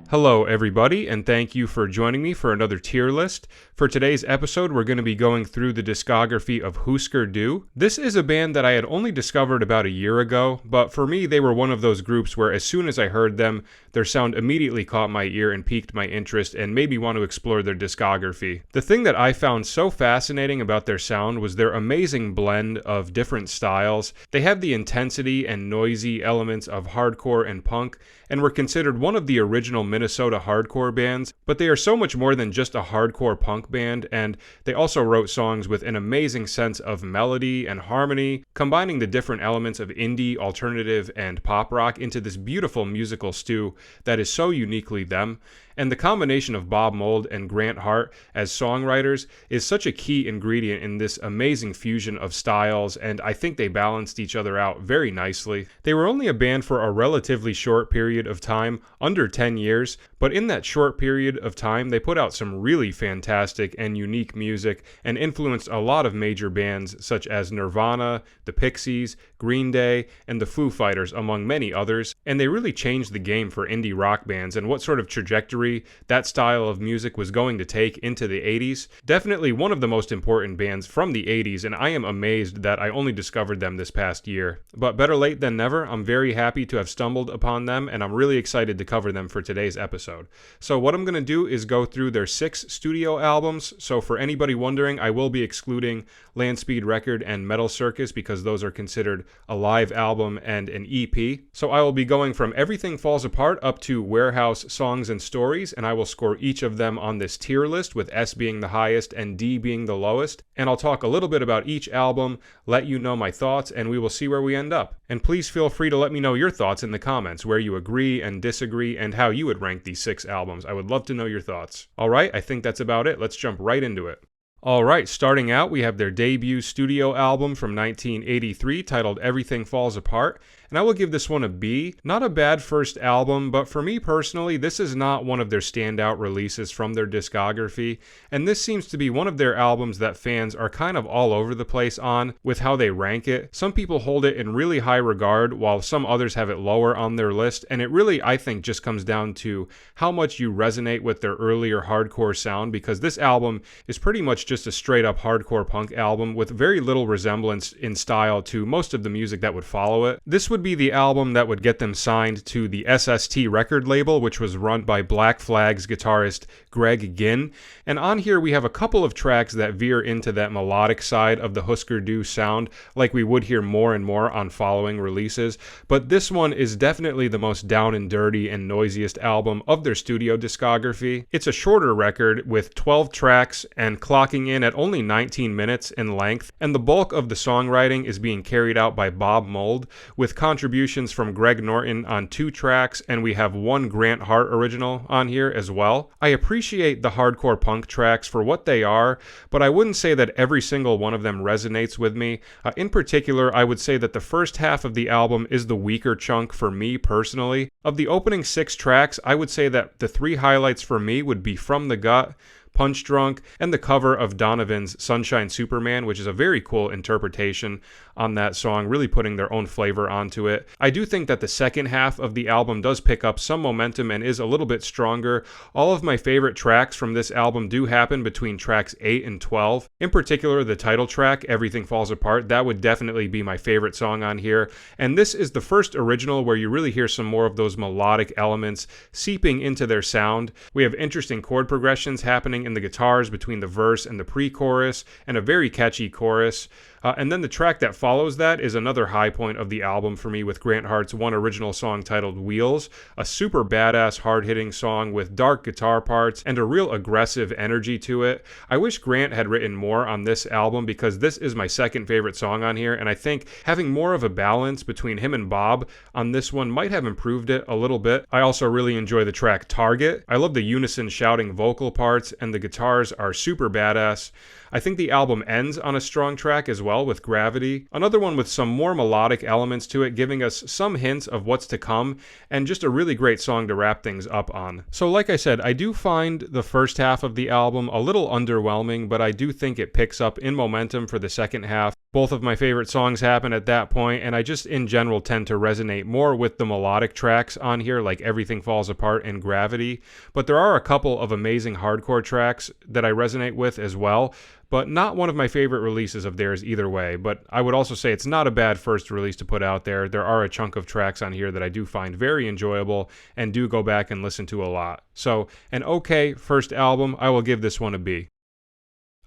Hello everybody, and thank you for joining me for another tier list. For today's episode, we're going to be going through the discography of Hüsker Dü. This is a band that I had only discovered about a year ago, but for me they were one of those groups where as soon as I heard them, their sound immediately caught my ear and piqued my interest and made me want to explore their discography. The thing that I found so fascinating about their sound was their amazing blend of different styles. They have the intensity and noisy elements of hardcore and punk, and were considered one of the original Minnesota hardcore bands, but they are so much more than just a hardcore punk band, and they also wrote songs with an amazing sense of melody and harmony, combining the different elements of indie, alternative, and pop rock into this beautiful musical stew that is so uniquely them. And the combination of Bob Mould and Grant Hart as songwriters is such a key ingredient in this amazing fusion of styles, and I think they balanced each other out very nicely. They were only a band for a relatively short period of time, under 10 years, but in that short period of time, they put out some really fantastic and unique music and influenced a lot of major bands such as Nirvana, the Pixies, Green Day, and the Foo Fighters, among many others, and they really changed the game for indie rock bands and what sort of trajectory that style of music was going to take into the 80s. Definitely one of the most important bands from the 80s, and I am amazed that I only discovered them this past year. But better late than never, I'm very happy to have stumbled upon them, and I'm really excited to cover them for today's episode. So what I'm going to do is go through their 6 studio albums. So for anybody wondering, I will be excluding Land Speed Record and Metal Circus because those are considered a live album and an EP. So I will be going from Everything Falls Apart up to Warehouse Songs and Stories, and I will score each of them on this tier list, with S being the highest and D being the lowest. And I'll talk a little bit about each album, let you know my thoughts, and we will see where we end up. And please feel free to let me know your thoughts in the comments, where you agree and disagree, and how you would rank these 6 albums. I would love to know your thoughts. Alright, I think that's about it. Let's jump right into it. Alright, starting out, we have their debut studio album from 1983 titled Everything Falls Apart, and I will give this one a B. Not a bad first album, but for me personally, this is not one of their standout releases from their discography, and this seems to be one of their albums that fans are kind of all over the place on with how they rank it. Some people hold it in really high regard, while some others have it lower on their list, and it really, I think, just comes down to how much you resonate with their earlier hardcore sound, because this album is pretty much just a straight up hardcore punk album with very little resemblance in style to most of the music that would follow it. This would be the album that would get them signed to the SST record label, which was run by Black Flag's guitarist Greg Ginn. And on here we have a couple of tracks that veer into that melodic side of the Hüsker Dü sound, like we would hear more and more on following releases. But this one is definitely the most down and dirty and noisiest album of their studio discography. It's a shorter record with 12 tracks and clocking in at only 19 minutes in length, and the bulk of the songwriting is being carried out by Bob Mould, with contributions from Greg Norton on 2 tracks, and we have 1 Grant Hart original on here as well. I appreciate the hardcore punk tracks for what they are, but I wouldn't say that every single one of them resonates with me. In particular, I would say that the first half of the album is the weaker chunk for me personally. Of the opening 6 tracks, I would say that the 3 highlights for me would be From the Gut, Punch Drunk, and the cover of Donovan's Sunshine Superman, which is a very cool interpretation on that song, really putting their own flavor onto it. I do think that the second half of the album does pick up some momentum and is a little bit stronger. All of my favorite tracks from this album do happen between tracks 8 and 12. In particular, the title track, Everything Falls Apart, that would definitely be my favorite song on here. And this is the first original where you really hear some more of those melodic elements seeping into their sound. We have interesting chord progressions happening in the guitars between the verse and the pre-chorus, and a very catchy chorus. And then the track that follows that is another high point of the album for me, with Grant Hart's one original song titled Wheels, a super badass hard-hitting song with dark guitar parts and a real aggressive energy to it. I wish Grant had written more on this album, because this is my second favorite song on here, and I think having more of a balance between him and Bob on this one might have improved it a little bit. I also really enjoy the track Target. I love the unison shouting vocal parts, and the guitars are super badass. I think the album ends on a strong track as well, with Gravity, another one with some more melodic elements to it, giving us some hints of what's to come, and just a really great song to wrap things up on. So like I said, I do find the first half of the album a little underwhelming, but I do think it picks up in momentum for the second half. Both of my favorite songs happen at that point, and I just in general tend to resonate more with the melodic tracks on here, like Everything Falls Apart and Gravity. But there are a couple of amazing hardcore tracks that I resonate with as well, but not one of my favorite releases of theirs either way. But I would also say it's not a bad first release to put out there. There are a chunk of tracks on here that I do find very enjoyable and do go back and listen to a lot. So an okay first album, I will give this one a B.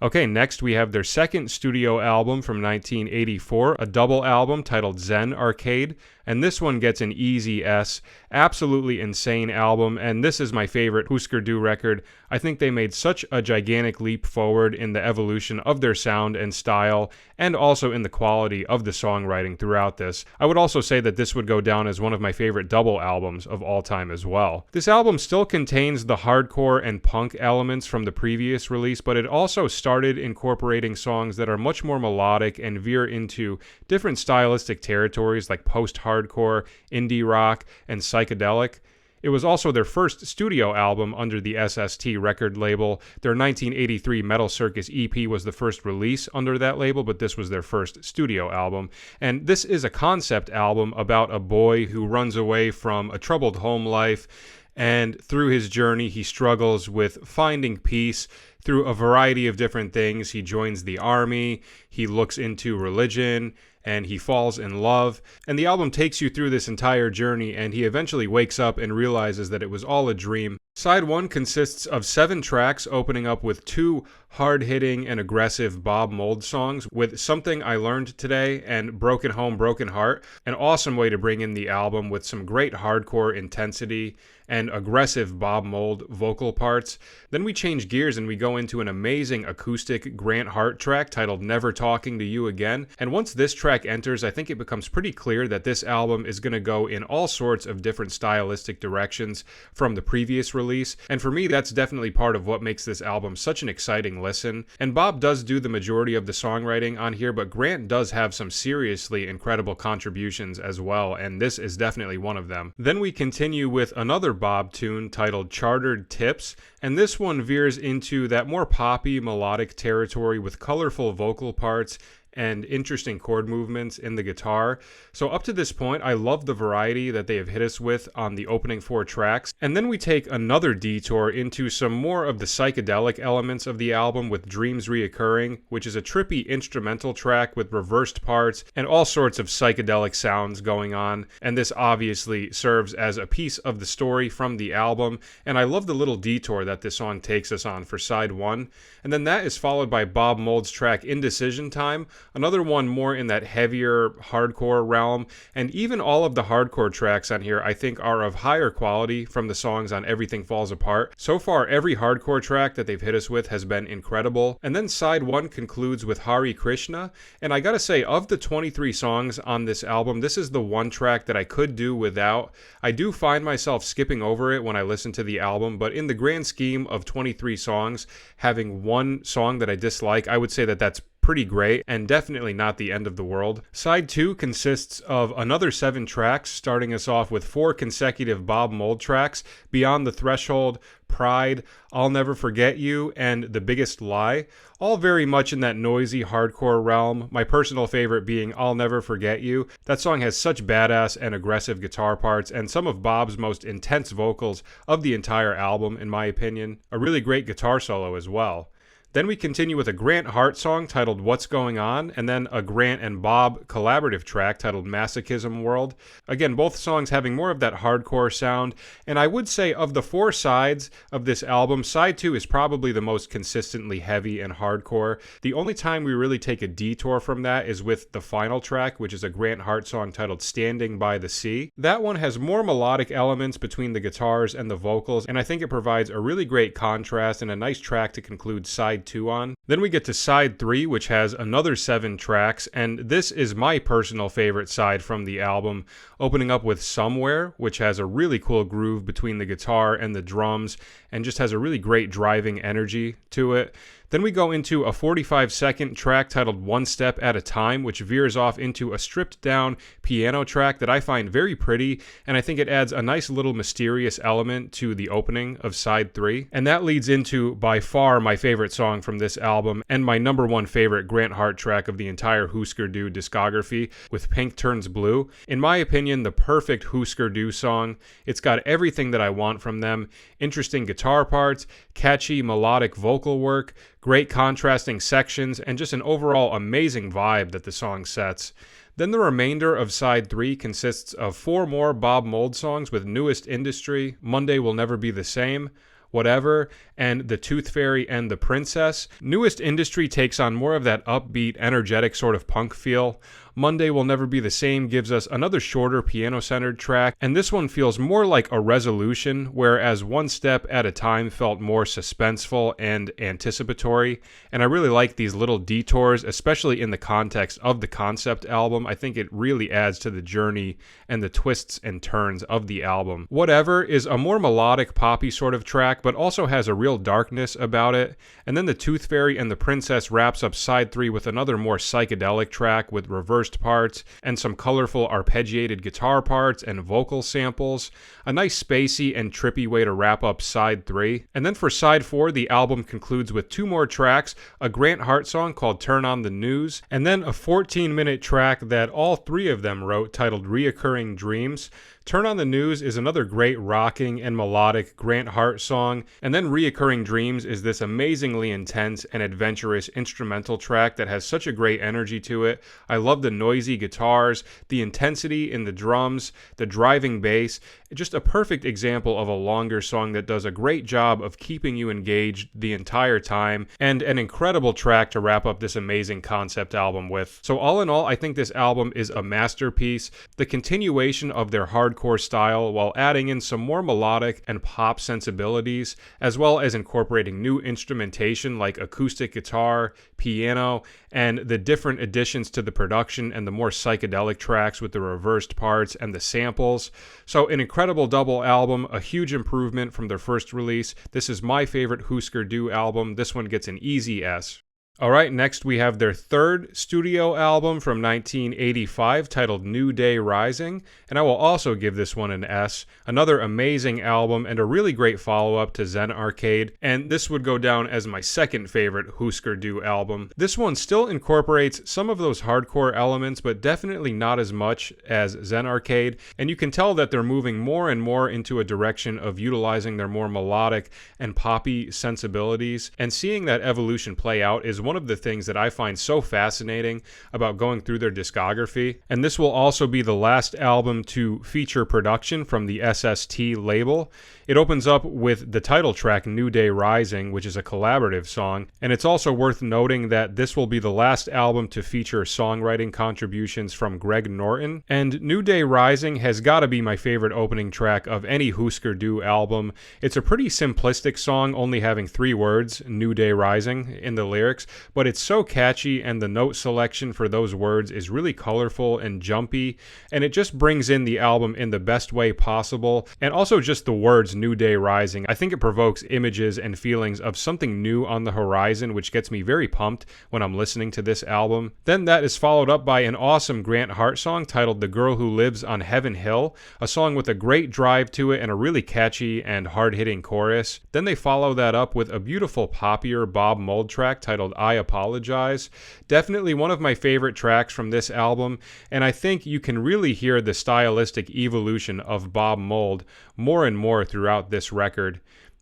Okay, next we have their second studio album from 1984, a double album titled Zen Arcade, and this one gets an easy S. Absolutely insane album, and this is my favorite Hüsker Dü record. I think they made such a gigantic leap forward in the evolution of their sound and style, and also in the quality of the songwriting throughout this. I would also say that this would go down as one of my favorite double albums of all time as well. This album still contains the hardcore and punk elements from the previous release, but it also started incorporating songs that are much more melodic and veer into different stylistic territories like post-hardcore, indie rock, and psychedelic. It was also their first studio album under the SST record label. Their 1983 Metal Circus EP was the first release under that label, but this was their first studio album. And this is a concept album about a boy who runs away from a troubled home life, and through his journey he struggles with finding peace through a variety of different things. He joins the army, he looks into religion, and he falls in love. And the album takes you through this entire journey, and he eventually wakes up and realizes that it was all a dream. Side 1 consists of 7 tracks, opening up with 2 hard-hitting and aggressive Bob Mould songs, with Something I Learned Today and Broken Home, Broken Heart. An awesome way to bring in the album with some great hardcore intensity and aggressive Bob Mould vocal parts. Then we change gears and we go into an amazing acoustic Grant Hart track titled Never Talking to You Again. And once this track enters, I think it becomes pretty clear that this album is going to go in all sorts of different stylistic directions from the previous release. And for me, that's definitely part of what makes this album such an exciting listen. And Bob does do the majority of the songwriting on here, but Grant does have some seriously incredible contributions as well, and this is definitely one of them. Then we continue with another Bob tune titled Chartered Tips, and this one veers into that more poppy melodic territory with colorful vocal parts and interesting chord movements in the guitar. So up to this point, I love the variety that they have hit us with on the opening 4 tracks. And then we take another detour into some more of the psychedelic elements of the album with Dreams Reoccurring, which is a trippy instrumental track with reversed parts and all sorts of psychedelic sounds going on. And this obviously serves as a piece of the story from the album. And I love the little detour that this song takes us on for side 1. And then that is followed by Bob Mould's track Indecision Time, another one more in that heavier hardcore realm. And even all of the hardcore tracks on here I think are of higher quality from the songs on Everything Falls Apart. So far, every hardcore track that they've hit us with has been incredible. And then side 1 concludes with Hari Krishna, and I gotta say, of the 23 songs on this album, this is the one track that I could do without. I do find myself skipping over it when I listen to the album, but in the grand scheme of 23 songs, having one song that I dislike, I would say that that's pretty great and definitely not the end of the world. Side 2 consists of another 7 tracks, starting us off with 4 consecutive Bob Mould tracks: Beyond the Threshold, Pride, I'll Never Forget You, and The Biggest Lie, all very much in that noisy hardcore realm. My personal favorite being I'll Never Forget You. That song has such badass and aggressive guitar parts and some of Bob's most intense vocals of the entire album, in my opinion. A really great guitar solo as well. Then we continue with a Grant Hart song titled What's Going On, and then a Grant and Bob collaborative track titled Masochism World. Again, both songs having more of that hardcore sound, and I would say of the 4 sides of this album, side 2 is probably the most consistently heavy and hardcore. The only time we really take a detour from that is with the final track, which is a Grant Hart song titled Standing by the Sea. That one has more melodic elements between the guitars and the vocals, and I think it provides a really great contrast and a nice track to conclude side 2 on. Then we get to side 3, which has another 7 tracks, and this is my personal favorite side from the album, opening up with Somewhere, which has a really cool groove between the guitar and the drums and just has a really great driving energy to it. Then we go into a 45-second track titled One Step at a Time, which veers off into a stripped down piano track that I find very pretty, and I think it adds a nice little mysterious element to the opening of side 3. And that leads into by far my favorite song from this album, and my number one favorite Grant Hart track of the entire Hüsker Dü discography, with Pink Turns Blue. In my opinion, the perfect Hüsker Dü song. It's got everything that I want from them: interesting guitar parts, catchy melodic vocal work, great contrasting sections, and just an overall amazing vibe that the song sets. Then the remainder of side 3 consists of 4 more Bob Mould songs with Newest Industry, Monday Will Never Be the Same, Whatever, and The Tooth Fairy and The Princess. Newest Industry takes on more of that upbeat, energetic sort of punk feel. Monday Will Never Be the Same gives us another shorter piano-centered track, and this one feels more like a resolution, whereas One Step at a Time felt more suspenseful and anticipatory. And I really like these little detours, especially in the context of the concept album. I think it really adds to the journey and the twists and turns of the album. Whatever is a more melodic, poppy sort of track, but also has a real darkness about it. And then The Tooth Fairy and The Princess wraps up side 3 with another more psychedelic track with reversed parts and some colorful arpeggiated guitar parts and vocal samples. A nice spacey and trippy way to wrap up side 3. And then for side 4, the album concludes with 2 more tracks, a Grant Hart song called Turn on the News, and then a 14-minute track that all 3 of them wrote titled Reoccurring Dreams. Turn on the News is another great rocking and melodic Grant Hart song, and then Reoccurring Dreams is this amazingly intense and adventurous instrumental track that has such a great energy to it. I love the noisy guitars, the intensity in the drums, the driving bass. Just a perfect example of a longer song that does a great job of keeping you engaged the entire time, and an incredible track to wrap up this amazing concept album with. So all in all, I think this album is a masterpiece. The continuation of their hardcore style while adding in some more melodic and pop sensibilities, as well as incorporating new instrumentation like acoustic guitar, piano, and the different additions to the production and the more psychedelic tracks with the reversed parts and the samples. So an incredible double album, a huge improvement from their first release. This is my favorite Hüsker Dü album. This one gets an easy S. Alright, next we have their third studio album from 1985 titled New Day Rising, and I will also give this one an S. Another amazing album and a really great follow-up to Zen Arcade, and this would go down as my second favorite Hüsker Dü album. This one still incorporates some of those hardcore elements, but definitely not as much as Zen Arcade, and you can tell that they're moving more and more into a direction of utilizing their more melodic and poppy sensibilities, and seeing that evolution play out is one of the things that I find so fascinating about going through their discography. And this will also be the last album to feature production from the SST label. It opens up with the title track New Day Rising, which is a collaborative song, and it's also worth noting that this will be the last album to feature songwriting contributions from Greg Norton. And New Day Rising has got to be my favorite opening track of any Hüsker Dü album. It's a pretty simplistic song, only having 3 words, New Day Rising, in the lyrics, but it's so catchy, and the note selection for those words is really colorful and jumpy, and it just brings in the album in the best way possible. And also just the words New Day Rising, I think it provokes images and feelings of something new on the horizon, which gets me very pumped when I'm listening to this album. Then that is followed up by an awesome Grant Hart song titled The Girl Who Lives on Heaven Hill, a song with a great drive to it and a really catchy and hard-hitting chorus. Then they follow that up with a beautiful poppier Bob Mould track titled I Apologize. Definitely one of my favorite tracks from this album, and I think you can really hear the stylistic evolution of Bob Mould more and more throughout this record.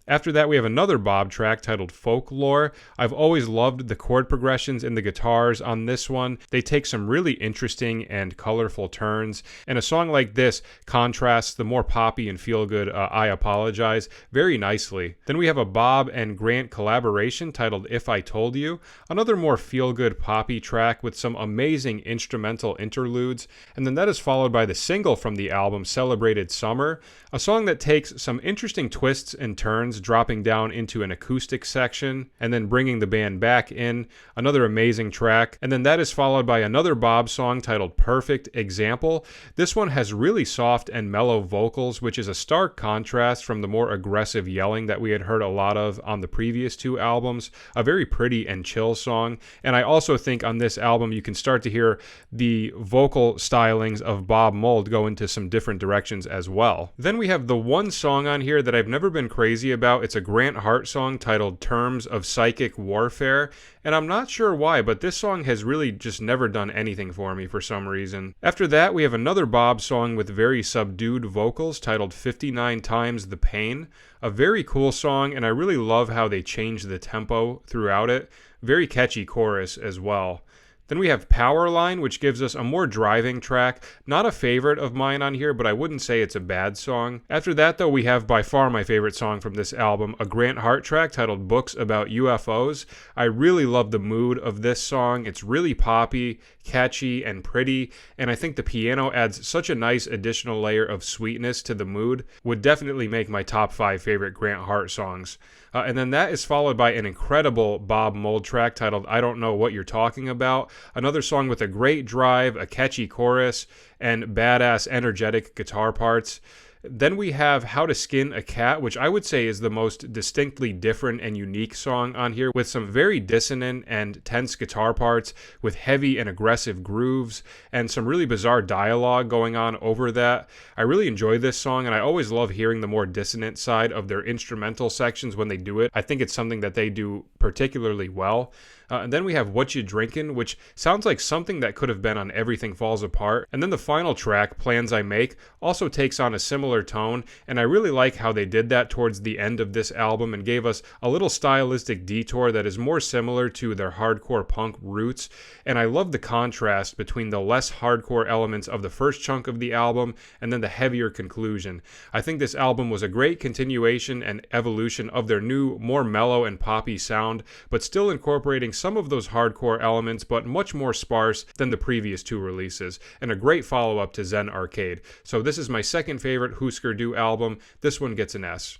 After that, we have another Bob track titled Folklore. I've always loved the chord progressions in the guitars on this one. They take some really interesting and colorful turns, and a song like this contrasts the more poppy and feel-good I Apologize very nicely. Then we have a Bob and Grant collaboration titled If I Told You, another more feel-good poppy track with some amazing instrumental interludes, and then that is followed by the single from the album Celebrated Summer, a song that takes some interesting twists and turns chords, dropping down into an acoustic section, and then bringing the band back in. Another amazing track. And then that is followed by another Bob song titled Perfect Example. This one has really soft and mellow vocals, which is a stark contrast from the more aggressive yelling that we had heard a lot of on the previous two albums. A very pretty and chill song. And I also think on this album you can start to hear the vocal stylings of Bob Mould go into some different directions as well. Then we have the one song on here that I've never been crazy about. It's a Grant Hart song titled Terms of Psychic Warfare, and I'm not sure why, but this song has really just never done anything for me for some reason. After that, we have another Bob song with very subdued vocals titled 59 Times the Pain. A very cool song, and I really love how they change the tempo throughout it. Very catchy chorus as well. Then we have Powerline, which gives us a more driving track. Not a favorite of mine on here, but I wouldn't say it's a bad song. After that, though, we have by far my favorite song from this album, a Grant Hart track titled Books About UFOs. I really love the mood of this song. It's really poppy, catchy, and pretty, and I think the piano adds such a nice additional layer of sweetness to the mood. Would definitely make my top 5 favorite Grant Hart songs. And then that is followed by an incredible Bob Mould track titled I Don't Know What You're Talking About. Another song with a great drive, a catchy chorus, and badass energetic guitar parts. Then we have How to Skin a Cat, which I would say is the most distinctly different and unique song on here, with some very dissonant and tense guitar parts, with heavy and aggressive grooves, and some really bizarre dialogue going on over that. I really enjoy this song, and I always love hearing the more dissonant side of their instrumental sections when they do it. I think it's something that they do particularly well. And then we have What You Drinkin', which sounds like something that could have been on Everything Falls Apart. And then the final track, Plans I Make, also takes on a similar tone, and I really like how they did that towards the end of this album and gave us a little stylistic detour that is more similar to their hardcore punk roots. And I love the contrast between the less hardcore elements of the first chunk of the album and then the heavier conclusion. I think this album was a great continuation and evolution of their new, more mellow and poppy sound, but still incorporating some of those hardcore elements, but much more sparse than the previous two releases, and a great follow-up to Zen Arcade. So this is my second favorite Hüsker Dü album. This one gets an S.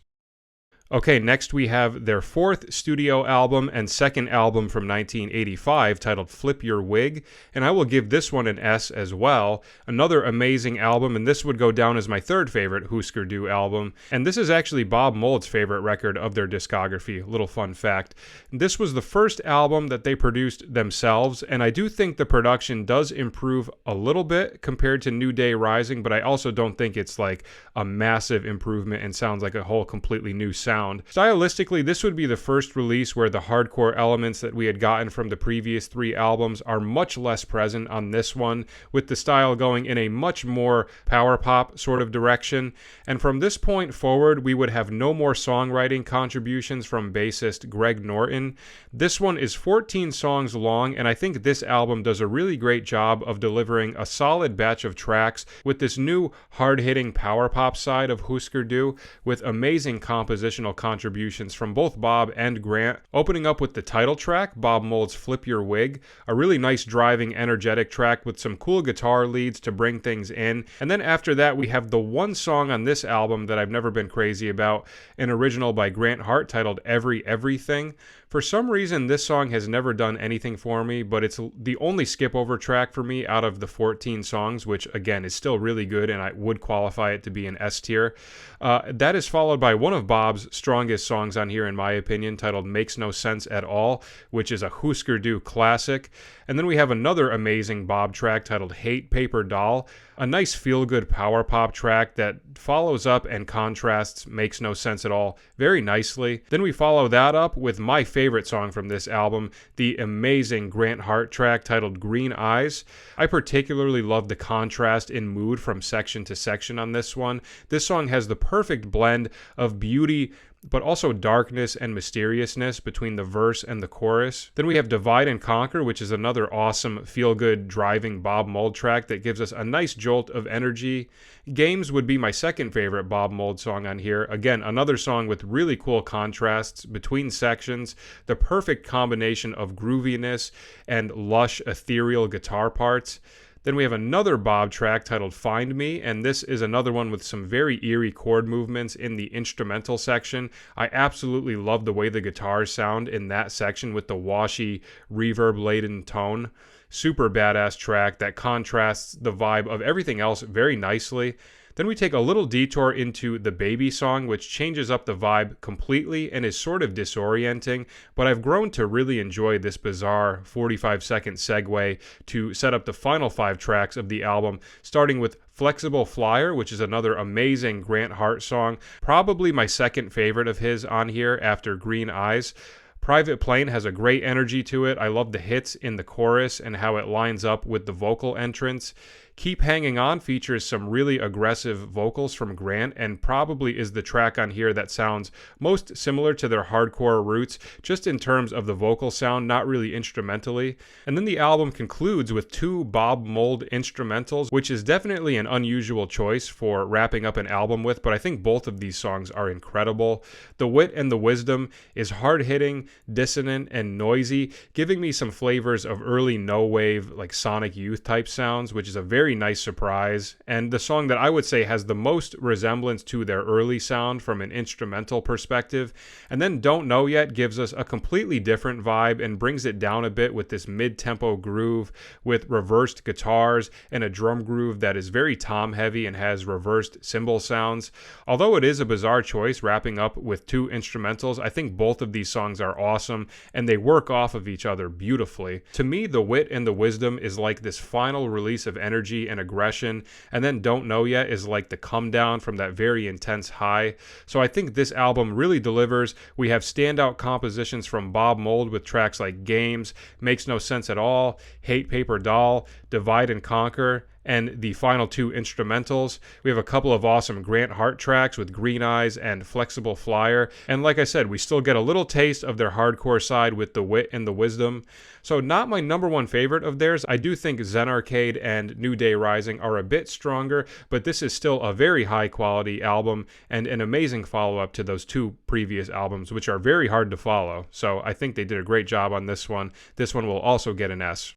Okay, next we have their fourth studio album and second album from 1985 titled Flip Your Wig, and I will give this one an S as well. Another amazing album, and this would go down as my third favorite Hüsker Dü album, and this is actually Bob Mould's favorite record of their discography. Little fun fact. This was the first album that they produced themselves, and I do think the production does improve a little bit compared to New Day Rising, but I also don't think it's like a massive improvement and sounds like a whole completely new sound. Stylistically, this would be the first release where the hardcore elements that we had gotten from the previous three albums are much less present on this one, with the style going in a much more power pop sort of direction. And from this point forward, we would have no more songwriting contributions from bassist Greg Norton. This one is 14 songs long, and I think this album does a really great job of delivering a solid batch of tracks with this new hard-hitting power pop side of Hüsker Dü, with amazing compositional contributions from both Bob and Grant, opening up with the title track, Bob Mould's Flip Your Wig, a really nice driving, energetic track with some cool guitar leads to bring things in. And then after that, we have the one song on this album that I've never been crazy about, an original by Grant Hart titled Everything. For some reason, this song has never done anything for me, but it's the only skip-over track for me out of the 14 songs, which, again, is still really good, and I would qualify it to be an S tier. That is followed by one of Bob's strongest songs on here, in my opinion, titled Makes No Sense at All, which is a Hüsker Dü classic. And then we have another amazing Bob track titled Hate Paper Doll, a nice feel-good power pop track that follows up and contrasts Makes No Sense at All very nicely. Then we follow that up with my favorite song from this album, the amazing Grant Hart track titled Green Eyes. I particularly love the contrast in mood from section to section on this one. This song has the perfect blend of beauty, but also darkness and mysteriousness between the verse and the chorus. Then we have Divide and Conquer, which is another awesome, feel-good, driving Bob Mould track that gives us a nice jolt of energy. Games would be my second favorite Bob Mould song on here. Again, another song with really cool contrasts between sections, the perfect combination of grooviness and lush, ethereal guitar parts. Then we have another Bob track titled Find Me, and this is another one with some very eerie chord movements in the instrumental section. I absolutely love the way the guitars sound in that section with the washy, reverb-laden tone. Super badass track that contrasts the vibe of everything else very nicely. Then we take a little detour into the Baby song, which changes up the vibe completely and is sort of disorienting, but I've grown to really enjoy this bizarre 45-second segue to set up the final 5 tracks of the album, starting with Flexible Flyer, which is another amazing Grant Hart song, probably my second favorite of his on here after Green Eyes. Private Plane has a great energy to it. I love the hits in the chorus and how it lines up with the vocal entrance. Keep Hanging On features some really aggressive vocals from Grant and probably is the track on here that sounds most similar to their hardcore roots, just in terms of the vocal sound, not really instrumentally. And then the album concludes with 2 Bob Mould instrumentals, which is definitely an unusual choice for wrapping up an album with, but I think both of these songs are incredible. The Wit and the Wisdom is hard-hitting, dissonant, and noisy, giving me some flavors of early no-wave, like Sonic Youth type sounds, which is a very nice surprise, and the song that I would say has the most resemblance to their early sound from an instrumental perspective. And then Don't Know Yet gives us a completely different vibe and brings it down a bit with this mid-tempo groove with reversed guitars and a drum groove that is very tom heavy and has reversed cymbal sounds. Although it is a bizarre choice wrapping up with 2 instrumentals, I think both of these songs are awesome and they work off of each other beautifully. To me, The Wit and the Wisdom is like this final release of energy and aggression, and then Don't Know Yet is like the come down from that very intense high. So I think this album really delivers. We have standout compositions from Bob Mould with tracks like Games, Makes No Sense at All, Hate Paper Doll, Divide and Conquer, and the final 2 instrumentals. We have a couple of awesome Grant Hart tracks with Green Eyes and Flexible Flyer, and like I said, we still get a little taste of their hardcore side with The Wit and the Wisdom. So not my number 1 favorite of theirs. I do think Zen Arcade and New Day Rising are a bit stronger, but this is still a very high quality album and an amazing follow-up to those 2 previous albums, which are very hard to follow. So I think they did a great job on this one. This one will also get an S.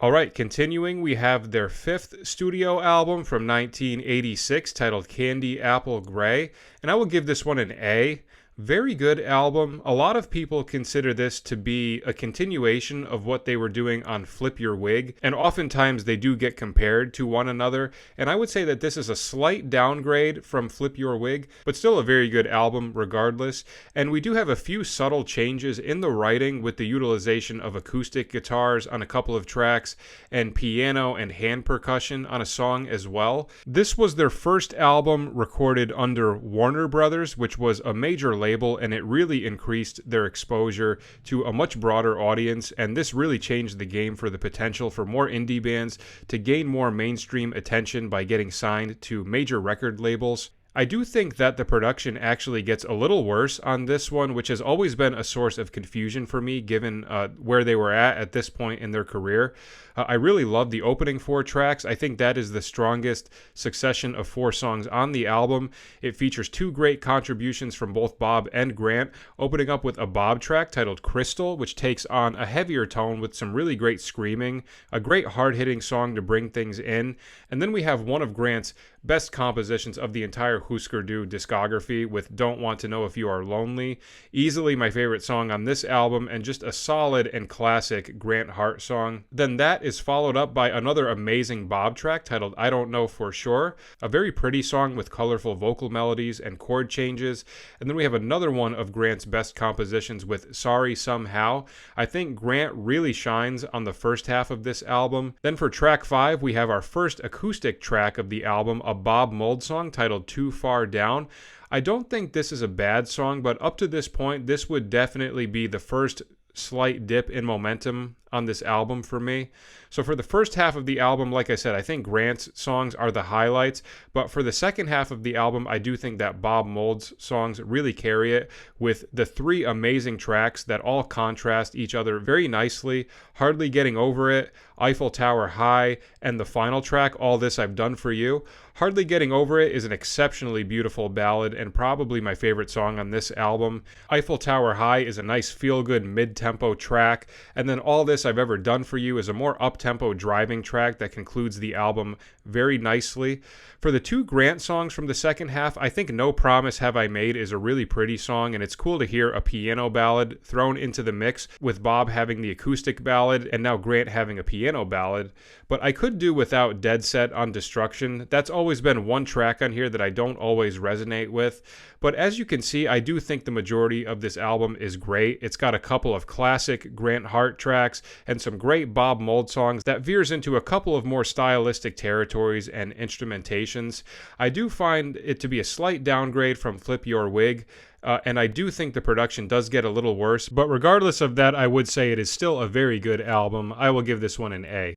Alright, continuing, we have their 5th studio album from 1986 titled Candy Apple Grey, and I will give this one an A. Very good album. A lot of people consider this to be a continuation of what they were doing on Flip Your Wig, and oftentimes they do get compared to one another, and I would say that this is a slight downgrade from Flip Your Wig, but still a very good album regardless. And we do have a few subtle changes in the writing with the utilization of acoustic guitars on a couple of tracks, and piano and hand percussion on a song as well. This was their first album recorded under Warner Brothers, which was a major label, and it really increased their exposure to a much broader audience, and this really changed the game for the potential for more indie bands to gain more mainstream attention by getting signed to major record labels. I do think that the production actually gets a little worse on this one, which has always been a source of confusion for me given where they were at this point in their career. I really love the opening 4 tracks. I think that is the strongest succession of 4 songs on the album. It features 2 great contributions from both Bob and Grant, opening up with a Bob track titled Crystal, which takes on a heavier tone with some really great screaming, a great hard-hitting song to bring things in. And then we have one of Grant's best compositions of the entire Hüsker Dü discography with Don't Want to Know If You Are Lonely. Easily my favorite song on this album and just a solid and classic Grant Hart song. Then that is followed up by another amazing Bob track titled I Don't Know For Sure, a very pretty song with colorful vocal melodies and chord changes. And then we have another one of Grant's best compositions with Sorry Somehow. I think Grant really shines on the first half of this album. Then for track 5, we have our first acoustic track of the album, a Bob Mould song titled Too Far Down. I don't think this is a bad song, but up to this point, this would definitely be the first slight dip in momentum on this album for me. So for the first half of the album, like I said, I think Grant's songs are the highlights, but for the second half of the album, I do think that Bob Mould's songs really carry it with the 3 amazing tracks that all contrast each other very nicely. Hardly Getting Over It, Eiffel Tower High, and the final track, All This I've Done For You. Hardly Getting Over It is an exceptionally beautiful ballad and probably my favorite song on this album. Eiffel Tower High is a nice feel-good mid-tempo track, and then All This this I've ever done for you is a more up-tempo driving track that concludes the album very nicely. For the two Grant songs from the second half, I think No Promise Have I Made is a really pretty song, and it's cool to hear a piano ballad thrown into the mix with Bob having the acoustic ballad and now Grant having a piano ballad. But I could do without Dead Set on Destruction. That's always been one track on here that I don't always resonate with. But as you can see, I do think the majority of this album is great. It's got a couple of classic Grant Hart tracks and some great Bob Mould songs that veers into a couple of more stylistic territories and instrumentations. I do find it to be a slight downgrade from Flip Your Wig, and I do think the production does get a little worse, but regardless of that, I would say it is still a very good album. I will give this one an A.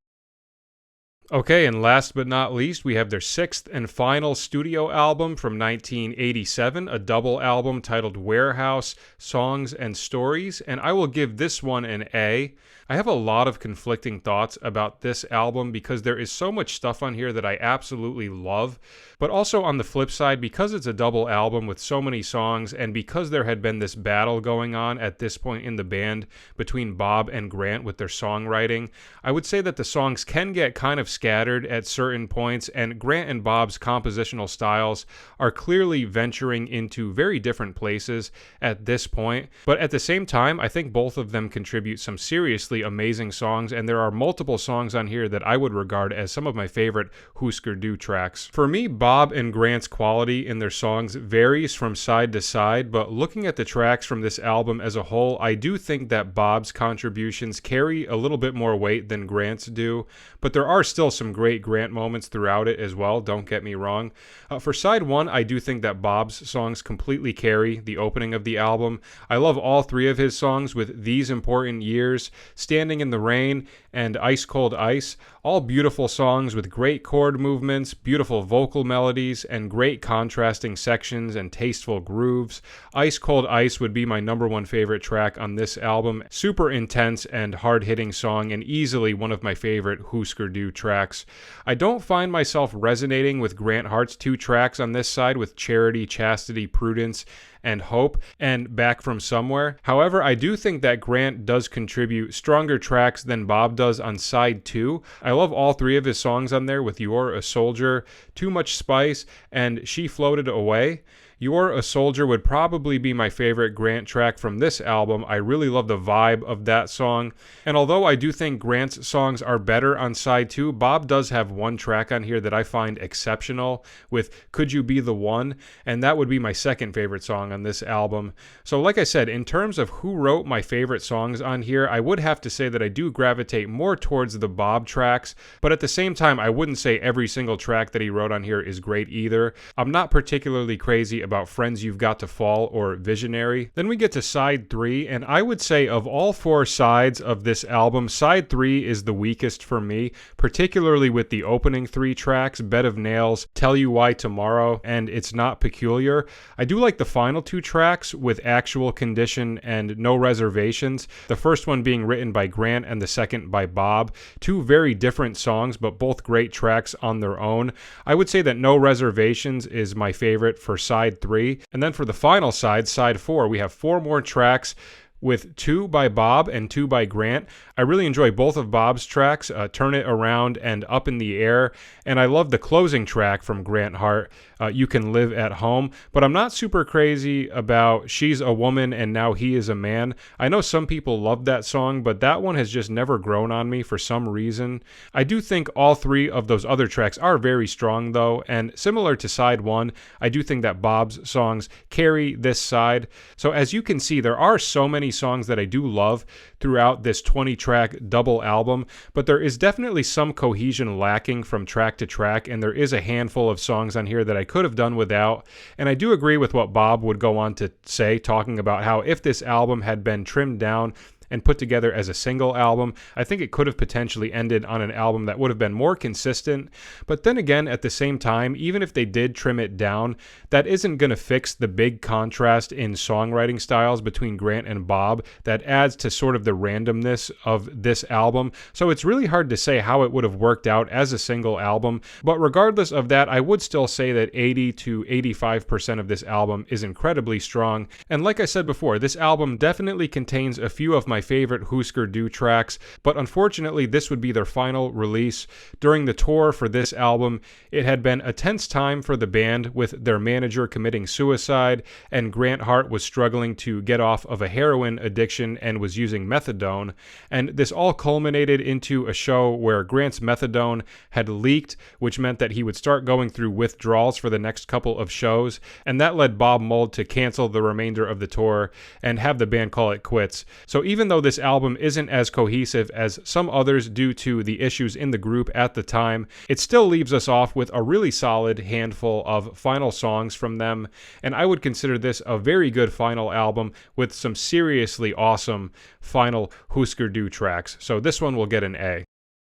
Okay, and last but not least, we have their sixth and final studio album from 1987, a double album titled Warehouse, Songs and Stories, and I will give this one an A. I have a lot of conflicting thoughts about this album because there is so much stuff on here that I absolutely love, but also on the flip side, because it's a double album with so many songs and because there had been this battle going on at this point in the band between Bob and Grant with their songwriting, I would say that the songs can get kind of scattered at certain points, and Grant and Bob's compositional styles are clearly venturing into very different places at this point, but at the same time, I think both of them contribute some seriously amazing songs, and there are multiple songs on here that I would regard as some of my favorite Hüsker Dü tracks. For me, Bob and Grant's quality in their songs varies from side to side, but looking at the tracks from this album as a whole, I do think that Bob's contributions carry a little bit more weight than Grant's do, but there are still some great Grant moments throughout it as well, don't get me wrong. For side one, I do think that Bob's songs completely carry the opening of the album. I love all three of his songs with These Important Years, Standing in the Rain, and Ice Cold Ice, all beautiful songs with great chord movements, beautiful vocal melodies, and great contrasting sections and tasteful grooves. Ice Cold Ice would be my number one favorite track on this album. Super intense and hard-hitting song, and easily one of my favorite Hüsker Dü tracks. I don't find myself resonating with Grant Hart's two tracks on this side with Charity, Chastity, Prudence, and Hope, and Back From Somewhere. However, I do think that Grant does contribute stronger tracks than Bob does on side 2. I love all three of his songs on there with You're a Soldier, Too Much Spice, and She Floated Away. You're a Soldier would probably be my favorite Grant track from this album. I really love the vibe of that song. And although I do think Grant's songs are better on side 2, Bob does have one track on here that I find exceptional with Could You Be the One? And that would be my second favorite song on this album. So like I said, in terms of who wrote my favorite songs on here, I would have to say that I do gravitate more towards the Bob tracks, but at the same time, I wouldn't say every single track that he wrote on here is great either. I'm not particularly crazy about Friends You've Got to Fall or Visionary. Then we get to side 3, and I would say of all 4 sides of this album, side 3 is the weakest for me, particularly with the opening 3 tracks, Bed of Nails, Tell You Why Tomorrow, and It's Not Peculiar. I do like the final 2 tracks with Actual Condition and No Reservations, the first one being written by Grant and the second by Bob. 2 very different songs, but both great tracks on their own. I would say that No Reservations is my favorite for side 3. And then for the final side, side 4, we have 4 more tracks with 2 by Bob and 2 by Grant. I really enjoy both of Bob's tracks, Turn It Around and Up in the Air, and I love the closing track from Grant Hart, You Can Live at Home, but I'm not super crazy about She's a Woman and Now He Is a Man. I know some people love that song, but that one has just never grown on me for some reason. I do think all 3 of those other tracks are very strong though, and similar to side 1, I do think that Bob's songs carry this side. So as you can see, there are so many songs that I do love throughout this 20-track double album, but there is definitely some cohesion lacking from track to track, and there is a handful of songs on here that I could have done without. And I do agree with what Bob would go on to say, talking about how if this album had been trimmed down and put together as a single album, I think it could have potentially ended on an album that would have been more consistent. But then again, at the same time, even if they did trim it down, that isn't going to fix the big contrast in songwriting styles between Grant and Bob that adds to sort of the randomness of this album. So it's really hard to say how it would have worked out as a single album. But regardless of that, I would still say that 80 to 85% of this album is incredibly strong. And like I said before, this album definitely contains a few of my my favorite Hüsker Dü tracks, but unfortunately this would be their final release. During the tour for this album, it had been a tense time for the band, with their manager committing suicide, and Grant Hart was struggling to get off of a heroin addiction and was using methadone, and this all culminated into a show where Grant's methadone had leaked, which meant that he would start going through withdrawals for the next couple of shows, and that led Bob Mould to cancel the remainder of the tour and have the band call it quits. So even though this album isn't as cohesive as some others due to the issues in the group at the time, it still leaves us off with a really solid handful of final songs from them, and I would consider this a very good final album with some seriously awesome final Hüsker Dü tracks. So this one will get an A.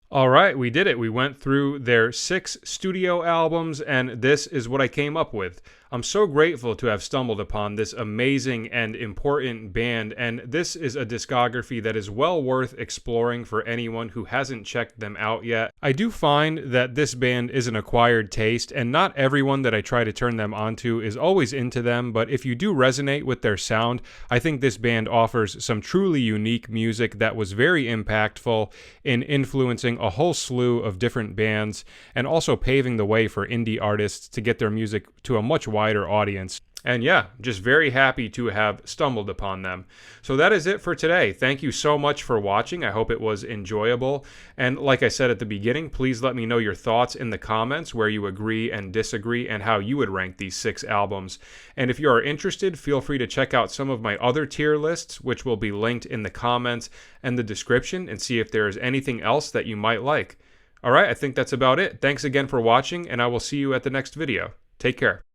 All right, we did it. We went through their 6 studio albums, and this is what I came up with. I'm so grateful to have stumbled upon this amazing and important band, and this is a discography that is well worth exploring for anyone who hasn't checked them out yet. I do find that this band is an acquired taste, and not everyone that I try to turn them onto is always into them, but if you do resonate with their sound, I think this band offers some truly unique music that was very impactful in influencing a whole slew of different bands, and also paving the way for indie artists to get their music to a much wider audience. And yeah, just very happy to have stumbled upon them. So that is it for today. Thank you so much for watching. I hope it was enjoyable. And like I said at the beginning, please let me know your thoughts in the comments, where you agree and disagree and how you would rank these 6 albums. And if you are interested, feel free to check out some of my other tier lists, which will be linked in the comments and the description, and see if there is anything else that you might like. All right, I think that's about it. Thanks again for watching, and I will see you at the next video. Take care.